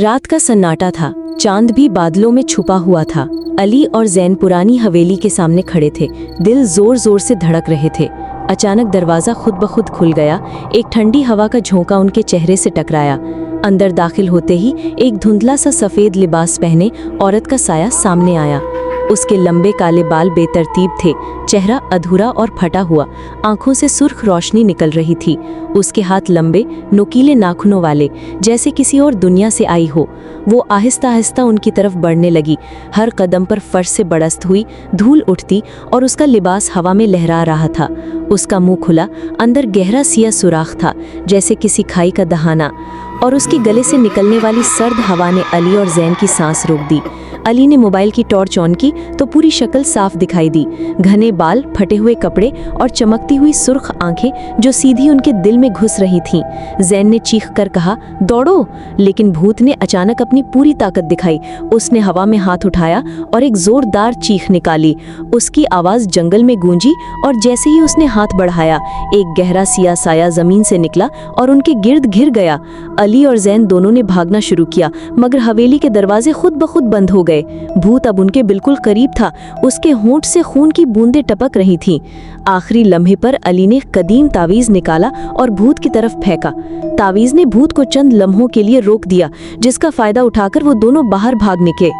रात का सन्नाटा था, चांद भी बादलों में छुपा हुआ था। अली और जैन पुरानी हवेली के सामने खड़े थे, दिल जोर जोर से धड़क रहे थे। अचानक दरवाज़ा खुद ब खुद खुल गया, एक ठंडी हवा का झोंका उनके चेहरे से टकराया। अंदर दाखिल होते ही एक धुंधला सा सफ़ेद लिबास पहने औरत का साया सामने आया। उसके लंबे काले बाल बेतरतीब थे, चेहरा अधूरा और फटा हुआ, आंखों से सुर्ख रोशनी निकल रही थी। उसके हाथ लंबे नुकीले नाखूनों वाले, जैसे किसी और दुनिया से आई हो। वो आहिस्ता आहिस्ता उनकी तरफ बढ़ने लगी, हर कदम पर फर्श से बरसत हुई धूल उठती और उसका लिबास हवा में लहरा रहा था। उसका मुंह खुला, अंदर गहरा सिया सुराख था, जैसे किसी खाई का दहाना, और उसके गले से निकलने वाली सर्द हवा ने अली और जैन की सांस रोक दी। अली ने मोबाइल की टॉर्च ऑन की तो पूरी शक्ल साफ दिखाई दी, घने बाल, फटे हुए कपड़े और चमकती हुई सुर्ख आंखें जो सीधी उनके दिल में घुस रही थीं। जैन ने चीख कर कहा, दौड़ो, लेकिन भूत ने अचानक अपनी पूरी ताकत दिखाई। उसने हवा में हाथ उठाया और एक जोरदार चीख निकाली। उसकी आवाज़ जंगल में गूंजी और जैसे ही उसने हाथ बढ़ाया, एक गहरा सिया साया जमीन से निकला और उनके गिर्द घिर गया। अली और जैन दोनों ने भागना शुरू किया, मगर हवेली के दरवाजे खुद ब खुद बंद हो गए। भूत अब उनके बिल्कुल करीब था, उसके होंठ से खून की बूंदें टपक रही थीं। आखिरी लम्हे पर अली ने कदीम तावीज़ निकाला और भूत की तरफ फेंका। तावीज़ ने भूत को चंद लम्हों के लिए रोक दिया, जिसका फायदा उठाकर वो दोनों बाहर भाग निकले।